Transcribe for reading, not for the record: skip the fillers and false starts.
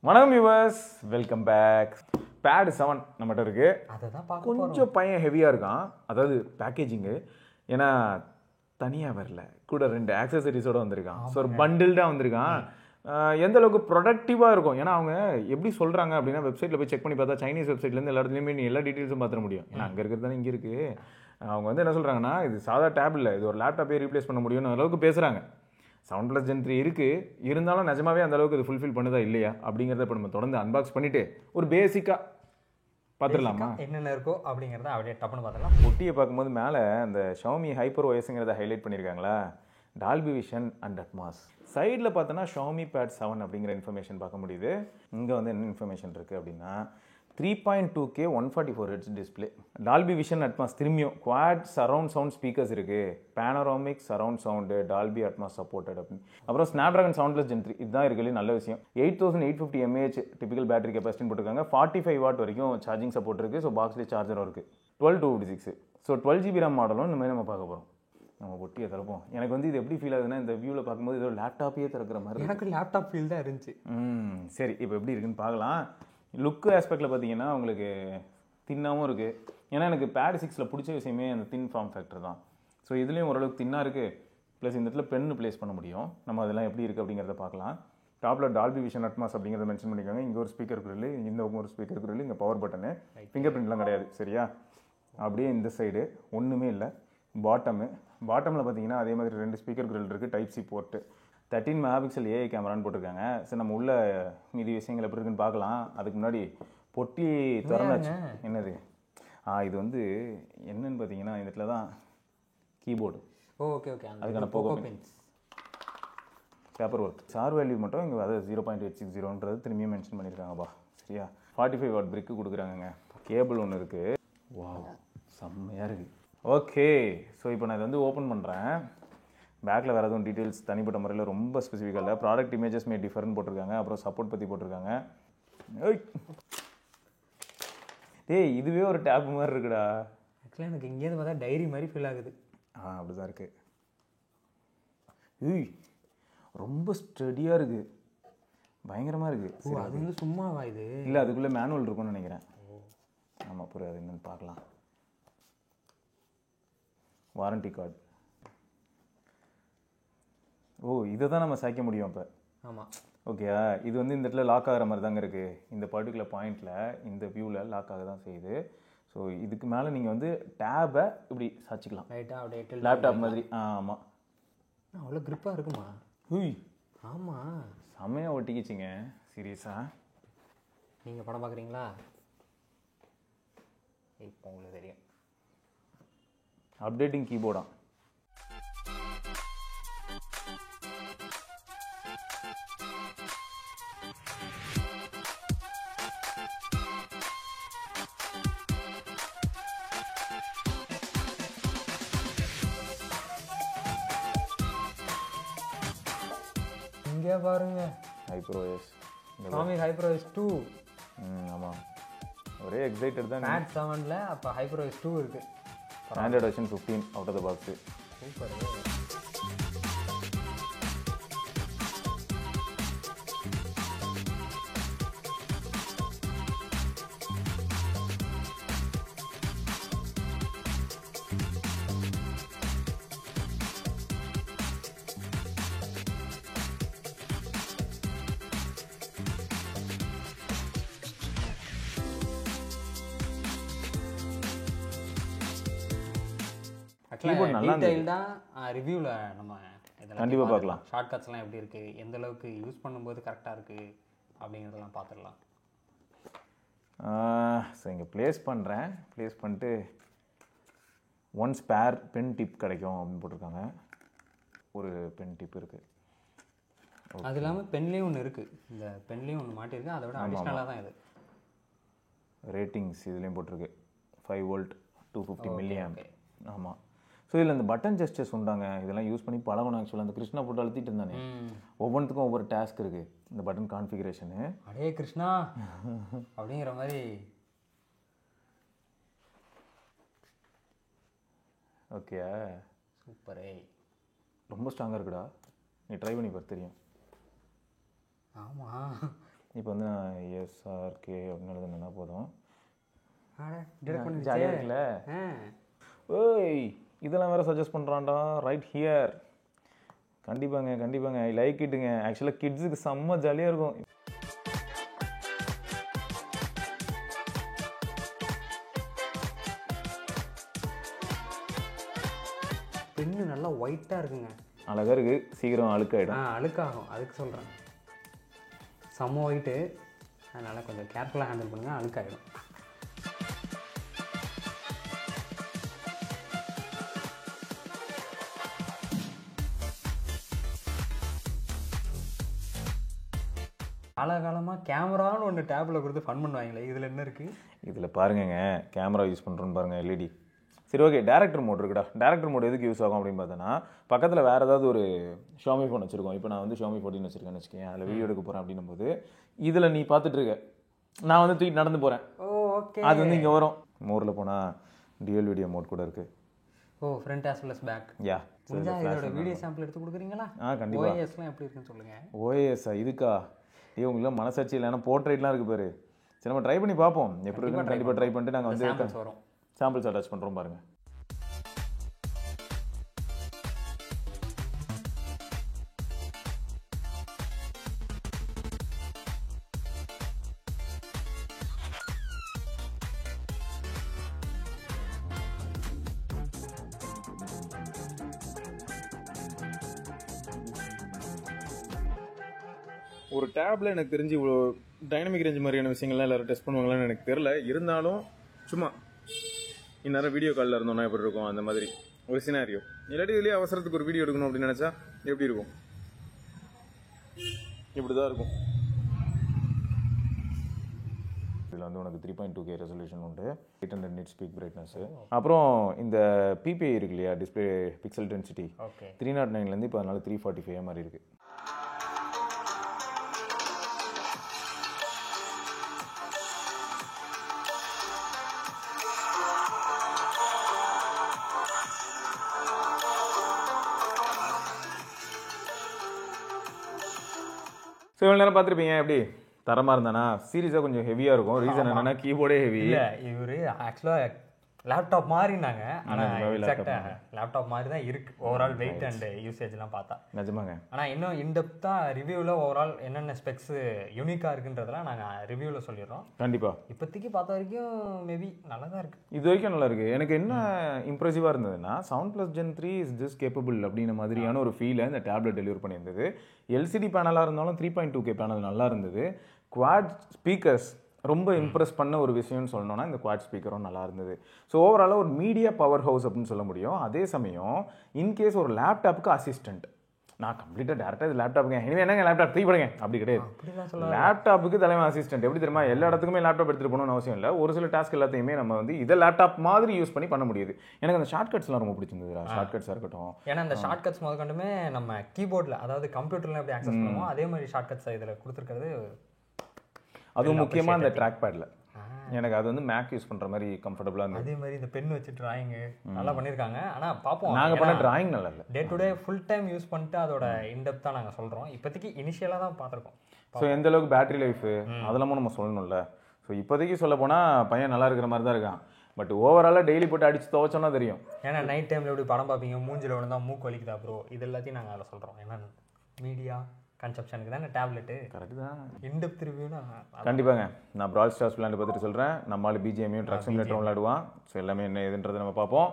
வணக்கம் viewers, welcome back. Bad 7 நம்மகிட்ட இருக்கு. கொஞ்சம் பையன் ஹெவியாக இருக்கான், அதாவது பேக்கேஜிங்கு. ஏன்னா தனியாக வரல, கூட 2 ஆக்சசரிஸோடு வந்திருக்கான். ஸோ ஒரு பண்டில்டாக வந்திருக்கான். எந்த அளவுக்கு ப்ரொடக்டிவாக இருக்கும், ஏன்னா அவங்க எப்படி சொல்கிறாங்க அப்படின்னா, வெப்சைட்டில் போய் செக் பண்ணி பார்த்தா சைனீஸ் வெப்சைட்லேருந்து எல்லா இடத்துலையுமே நீ எல்லா டீட்டெயில்ஸும் பார்த்துட முடியும். ஏன்னா அங்கே இருக்கிறது தானே இங்கே இருக்குது. அவங்க வந்து என்ன சொல்கிறாங்கன்னா, இது சாதா டேப் இல்லை, இது ஒரு லேப்டாப்பே ரீப்ளேஸ் பண்ண முடியும்னு அளவுக்கு பேசுகிறாங்க. 7+ Gen 3 இருக்குது, இருந்தாலும் நிஜமாவே அந்த அளவுக்கு இது ஃபுல்ஃபில் பண்ணுதா இல்லையா அப்படிங்கிறத இப்போ நம்ம தொடர்ந்து அன்பாக்ஸ் பண்ணிவிட்டு ஒரு பேசிக்காக பார்த்துடலாமா என்னென்ன இருக்கோ அப்படிங்கிறத அப்படியே டப்புன்னு பார்த்துலாம். ஒட்டியை பார்க்கும்போது மேலே அந்த Xiaomi HyperOSங்கிறத ஹைலைட் பண்ணியிருக்காங்களா, டால்பி விஷன் அண்ட் அட்மாஸ். சைடில் பார்த்தோன்னா Xiaomi Pad 7 அப்படிங்கிற இன்ஃபர்மேஷன் பார்க்க முடியுது. இங்கே வந்து என்ன இன்ஃபர்மேஷன் இருக்குது அப்படின்னா 3.2K 144Hz display, Dolby vision Atmos, திரும்பியும் குவாட் சரவுண்ட் சவுண்ட் ஸ்பீக்கர்ஸ் இருக்குது, panoramic surround sound, Dolby Atmos supported அப்படின்னு. அப்புறம் ஸ்னாப்ட்ராகன் 7+ Gen 3 இதுதான் இருக்குல்ல நல்ல விஷயம். 8850 mAh டிபிக்கல் பேட்டரி கெப்பாசிட்டின்னு போட்டிருக்காங்க. 45 வாட் வரைக்கும் சார்ஜிங் சப்போர்ட் இருக்குது. ஸோ பாக்ஸ்லேயே சார்ஜரும் இருக்குது. 12/256. ஸோ 12GB RAM மாடலும் இந்த மாதிரி நம்ம பார்க்க போகிறோம். நம்ம ஒட்டியை திறப்போம். எனக்கு வந்து இது எப்படி ஃபீல் ஆகுதுன்னா, இந்த வியூவில் பார்க்கும்போது ஏதோ லேப்டாப்பையே திறக்கிற மாதிரி. எனக்கு லேப்டாப் ஃபீல் தான் இருந்துச்சு. சரி, இப்போ எப்படி இருக்குன்னு பார்க்கலாம். லுக்கு ஆஸ்பெக்டில் பார்த்தீங்கன்னா உங்களுக்கு தின்னாகவும் இருக்குது. ஏன்னா எனக்கு பேட் 6ல் பிடிச்ச விஷயமே அந்த தின் ஃபார்ம் ஃபேக்டர் தான். ஸோ இதுலேயும் ஓரளவுக்கு தின்னாக இருக்குது. ப்ளஸ் இந்த இடத்துல பென்னு ப்ளேஸ் பண்ண முடியும். நம்ம அதெல்லாம் எப்படி இருக்குது அப்படிங்கிறத பார்க்கலாம். டாப்பில் டால்பி விஷன் அட்மாஸ் அப்படிங்கிறத மென்ஷன் பண்ணியிருக்காங்க. இங்கே ஒரு ஸ்பீக்கர் குரல், இந்த ஒரு ஸ்பீக்கர் குரல், இங்கே பவர் பட்டனு, ஃபிங்கர் பிரிண்ட்லாம் கிடையாது. சரியா? அப்படியே இந்த சைடு ஒன்றுமே இல்லை. பாட்டமில் பார்த்தீங்கன்னா அதே மாதிரி 2 ஸ்பீக்கர் குரல் இருக்குது. டைப்-C போர்ட்டு, 13 மெகாபிக்சல் ஏஐ கேமரான்னு போட்டிருக்காங்க. சரி, நம்ம உள்ள மீதி விஷயங்கள் எப்படி இருக்குன்னு பார்க்கலாம். அதுக்கு முன்னாடி பொட்டி திறந்தாச்சு. என்னது இது வந்து என்னன்னு பார்த்தீங்கன்னா, இந்த இடத்துல தான் கீபோர்டு. ஓகே ஓகே, அதுக்கான பேப்பர் ஒர்க். சார் வேல்யூ மட்டும் இங்கே அதை 0.860ன்றது திரும்பியும் மென்ஷன் பண்ணியிருக்காங்கப்பா. சரியா? 45 வாட் பிரிக்கு கொடுக்குறாங்கங்க. கேபிள் ஒன்று இருக்குது. வா, செம்மையாக இருக்குது. ஓகே, ஸோ இப்போ நான் இதை வந்து ஓப்பன் பண்ணுறேன். பேக்கில் வேறு எதுவும் டீட்டெயில்ஸ் தனிப்பட்ட முறையில் ரொம்ப ஸ்பெசிஃபிக்காக இல்லை. ப்ராடக்ட் இமேஜஸ் மே டிஃபர்னு போட்டிருக்காங்க. அப்புறம் சப்போர்ட் பற்றி போட்டிருக்காங்க. டேய், இதுவே ஒரு டேப் மாதிரி இருக்குடா. ஆக்சுவலாக எனக்கு இங்கேருந்து பார்த்தா டைரி மாதிரி ஃபீல் ஆகுது. அப்படி தான் இருக்குது. ரொம்ப ஸ்டடியாக இருக்குது, பயங்கரமாக இருக்குது. அது வந்து சும்மாவா இது? இல்லை, அதுக்குள்ளே மேனுவல் இருக்கும்னு நினைக்கிறேன். ஆமாம், புரியாது. என்னன்னு பார்க்கலாம். Warranty card. இதை தான் நம்ம சாய்க்க முடியும் அப்போ. ஆமாம், ஓகே. இது வந்து இந்த இடத்துல லாக் ஆகிற மாதிரி தாங்க இருக்குது. இந்த பர்டிகுலர் பாயிண்டில் இந்த வியூவில் லாக் ஆக தான் செய்யுது. ஸோ இதுக்கு மேலே நீங்கள் வந்து டேபை இப்படி சாய்ச்சிக்கலாம், ரைட்டாக அப்படியே லேப்டாப் மாதிரி. ஆமாம், அவ்வளோ க்ரிப்பாக இருக்குமா? ஆமாம், செம்மையாக ஒட்டிக்கிச்சிங்க. சீரியஸாக நீங்கள் படம் பார்க்குறீங்களா? இப்போ உங்களுக்கு தெரியும். அப்டேட்டிங் கீபோர்டா. இங்கே பாருங்க, HyperOS, Xiaomi HyperOS 2. ஆமாம், ஒரே எக்ஸைட்டட் தான். Pad 7ல் அப்போ HyperOS 2 இருக்குது. Android version 15 out of the box. Super. ரிவ்யூவில் நம்ம கண்டிப்பாக பார்க்கலாம். ஷார்ட்கட்ஸ்லாம் எப்படி இருக்குது, எந்த அளவுக்கு யூஸ் பண்ணும்போது கரெக்டாக இருக்குது அப்படிங்கிறதெல்லாம் பார்த்துடலாம். ஸோ இங்கே ப்ளேஸ் பண்ணுறேன். ப்ளேஸ் பண்ணிட்டு 1 ஸ்பேர் பென் டிப் கிடைக்கும் அப்படின்னு போட்டிருக்காங்க. ஒரு பென் டிப் இருக்குது. அது இல்லாமல் பென்லேயும் ஒன்று இருக்குது. இந்த பென்லேயும் ஒன்று மாட்டியிருக்கு. அதை விட அடிஷ்னலாக தான் இது. ரேட்டிங்ஸ் இதுலேயும் போட்டிருக்கு. 5 வோல்ட் 250 மில்லியாம். ஆமாம். ஸோ இதில் இந்த பட்டன் ஜெஸ்டர்ஸ் உண்டாங்க. இதெல்லாம் யூஸ் பண்ணி பழகணும். ஆக்சுவலாக அந்த கிருஷ்ணா போட்டு அழுத்திட்டு இருந்தானே, ஒவ்வொன்றுத்துக்கும் ஒவ்வொரு டாஸ்க் இருக்குது. இந்த பட்டன் கான்ஃபிகரேஷனு. அடே கிருஷ்ணா அப்படிங்கிற மாதிரி. ஓகே, சூப்பரே, ரொம்ப ஸ்ட்ராங்காக இருக்குடா. நீ ட்ரை பண்ணி பாரு, தெரியும். ஆமாம், இப்போ வந்து நான் எஸ்ஆர்கே அப்படின்னு எழுதுனா போதும். டிடெக்ட் பண்ணி ஜாலியாக இருக்குல்ல. ஓய் இதெல்லாம் வேறு சஜஸ்ட் பண்ணுறான்டா. Right here. கண்டிப்பாங்க ஐ லைக் இட்டுங்க. ஆக்சுவலாக கிட்ஸுக்கு செம்ம ஜாலியாக இருக்கும். பென்னு நல்லா ஒயிட்டாக இருக்குங்க. அழகாக இருக்குது. சீக்கிரம் அழுக்காயிடும். அழுக்காகும், அதுக்கு சொல்கிறேன். செம்ம ஒயிட்டு, அதனால் கொஞ்சம் கேர்ஃபுல்லாக ஹேண்டில் பண்ணுங்கள், அழுக்காயிடும். காலகாலமாக கேமரான்னு ஒன்று டேப்பில் கொடுத்து ஃபன் பண்ணுவாங்களே, இதில் என்ன இருக்குது? இதில் பாருங்கங்க, கேமரா யூஸ் பண்ணுறோன்னு பாருங்கள், எல்இடி. சரி ஓகே, டேரக்டர் மோட் இருக்குடா. டேரக்டர் மோட் எதுக்கு யூஸ் ஆகும் அப்படின்னு பார்த்தோன்னா, பக்கத்தில் வேறு ஏதாவது ஒரு ஷாமி ஃபோன் வச்சுருக்கோம். இப்போ நான் வந்து ஷாமி 14 வச்சுருக்கேன்னு வச்சுக்கேன். அதில் வீடியோ எடுக்க போகிறேன் அப்படின்னும் போது இதில் நீ பார்த்துட்டு இருக்க, நான் வந்து தூக்கி நடந்து போகிறேன். ஓகே, அது வந்து இங்கே வரும். மோரில் போனால் டியூல் வீடியோ மோட் கூட இருக்குது. Front as well as back. Yeah, இதோட வீடியோ சாம்பிள் எடுத்து கொடுக்குறீங்களா? கண்டிப்பாக. ஓஎஸ்லாம் எப்படி இருக்குன்னு சொல்லுங்கள். ஓஎஸ்ஸா இதுக்கா? உங்களுக்கு மனசாட்சி இல்லைன்னா போர்ட்ரேட்லாம் இருக்குது பாரு. சரி நம்ம ட்ரை பண்ணி பார்ப்போம் எப்படி இருக்குன்னு. கண்டிப்பாக ட்ரை பண்ணிட்டு நாங்கள் வந்து வரும், சாம்பிள்ஸ் அட்டாச் பண்ணுறோம் பாருங்கள். ஒரு டேப்ல எனக்கு தெரிஞ்சு இவ்வளோ டைனமிக் ரேஞ்ச் மாதிரியான விஷயங்கள்லாம் எல்லாரும் டெஸ்ட் பண்ணுவாங்களான்னு எனக்கு தெரியல. இருந்தாலும் சும்மா இந்நேரம் வீடியோ காலில் இருந்தோம்னா எப்படி இருக்கும் அந்த மாதிரி ஒரு சினாரியோ. இல்லாட்டி இதுலேயே அவசரத்துக்கு ஒரு வீடியோ எடுக்கணும் அப்படின்னு நினச்சா எப்படி இருக்கும்? இப்படி தான் இருக்கும். இதில் வந்து உனக்கு 3.2K ரெசல்யூஷன் உண்டு, 800 nits பீக் பிரைட்னஸ். அப்புறம் இந்த பிபிஐ இருக்கு இல்லையா, டிஸ்பிளே பிக்சல் டென்சிட்டி, 309லேருந்து இப்போ அதனால 345 மாதிரி இருக்குது. ஸோ இவ்வளோ நேரம் பார்த்துருப்பீங்க. எப்படி தரமாக இருந்தானா? சீரியஸாக கொஞ்சம் ஹெவியாக இருக்கும். ரீசன் என்னன்னா கீபோர்டே ஹெவி. இல்லை, இவர் ஆக்சுவலாக லேப்டாப் மாதிரினாங்க, ஆனால் எக்ஸாக்டாக லேப்டாப் மாதிரி தான் இருக்குது ஓவரால் வெயிட் அண்ட் யூசேஜ்லாம் பார்த்தா. நிஜமாங்க. ஆனால் இன்னும் இன்டெப்த்தாக ரிவ்யூவில் ஓவரால் என்னென்ன ஸ்பெக்ஸு யூனிக்காக இருக்குன்றதெல்லாம் நாங்கள் ரிவ்யூவில் சொல்லிடுறோம். கண்டிப்பாக. இப்போதைக்கு பார்த்த வரைக்கும் மேபி நல்லா தான் இருக்குது. இது வரைக்கும் நல்லா இருக்குது. எனக்கு என்ன இம்ப்ரெசிவாக இருந்ததுன்னா, Sound+ Gen 3 is just capable அப்படின்ற மாதிரியான ஒரு ஃபீலை இந்த டேப்லெட் டெலிவர் பண்ணியிருந்தது. எல்சிடி பேனலாக இருந்தாலும் 3.2K பேனல் நல்லா இருந்தது. குவாட் ஸ்பீக்கர்ஸ் ரொம்ப இம்ப்ரெஸ் பண்ண ஒரு விஷயம்னு சொல்லணும்னா இந்த குவாட் ஸ்பீக்கரும் நல்லா இருந்தது. ஸோ ஓவராலாக ஒரு மீடியா பவர் ஹவுஸ் அப்படின்னு சொல்ல முடியும். அதே சமயம் இன்கேஸ் ஒரு லேப்டாப்புக்கு அசிஸ்டன்ட், நான் கம்ப்ளீட்டாக டேரெக்டாக இது லேப்டாப்புங்க இனிமேல் என்னங்க லேப்டாப் த்ரீ படுங்க அப்படி கிடையாது. லேப்டாப்புக்கு தலைமை அசிஸ்டன்ட் எப்படி தெரியுமா? எல்லா இடத்துக்குமே லேப்டாப் எடுத்துகிட்டு போகணும்னு அவசியம் இல்லை. ஒரு சில டாஸ்க் எல்லாத்தையுமே நம்ம வந்து இதை லேப்டாப் மாதிரி யூஸ் பண்ணி முடியுது. எனக்கு அந்த ஷார்ட்கட்ஸ்லாம் ரொம்ப பிடிச்சிருந்தது. ஷார்ட்கட்ஸாக இருக்கட்டும், ஏன்னா அந்த ஷார்ட்கட்ஸ் முதற்கொண்டுமே நம்ம கீபோர்டில், அதாவது கம்ப்யூட்டரில் எப்படி ஆக்சஸ் பண்ணுவோம் அதே மாதிரி ஷார்ட்கட்ஸ் இதில் கொடுத்துருக்கிறது. அதுவும் முக்கியமாக அந்த ட்ராக் பேடில் எனக்கு அது வந்து மேக் யூஸ் பண்ணுற மாதிரி கம்ஃபர்டபுளாக இருந்தது. அதே மாதிரி இந்த பென் வச்சு டிராயிங்கு நல்லா பண்ணியிருக்காங்க. ஆனால் பார்ப்போம், நாங்கள் பண்ண டிராயிங் நல்லா இல்லை. Day to day full time use பண்ணிட்டு அதோட இன்டெப்த்தாக நாங்கள் சொல்கிறோம். இப்போதைக்கு இனிஷியலாக தான் பார்த்துருக்கோம். ஸோ எந்த அளவுக்கு பேட்டரி லைஃபு அதெல்லாமும் நம்ம சொல்லணும்ல. ஸோ இப்போதைக்கு சொல்ல போனால் பையன் நல்லா இருக்கிற மாதிரி தான் இருக்கான். பட் ஓவராலாக டெய்லி போட்டு அடித்து துவச்சோன்னா தெரியும். ஏன்னா நைட் டைமில் எப்படி படம் பார்ப்பீங்க, மூஞ்சில் விழுந்தா மூக்கு வலிக்குதா ப்ரோ, இது எல்லாத்தையும் நாங்கள் அதில் சொல்கிறோம். ஏன்னா மீடியா கன்செப்ஷனுக்கு தானே டேப்லெட்டு. கரெக்டு தான். இன்டெப்த் ரிவ்யூனா கண்டிப்பாங்க. நான் Brawl Stars விளையாண்டு பார்த்துட்டு சொல்கிறேன். நம்மளால பிஜிஎம்மையும் ட்ரக் சிமுலேட்டரும் விளையாடுவான். ஸோ எல்லாமே என்ன ஏதுன்றதை நம்ம பார்ப்போம்.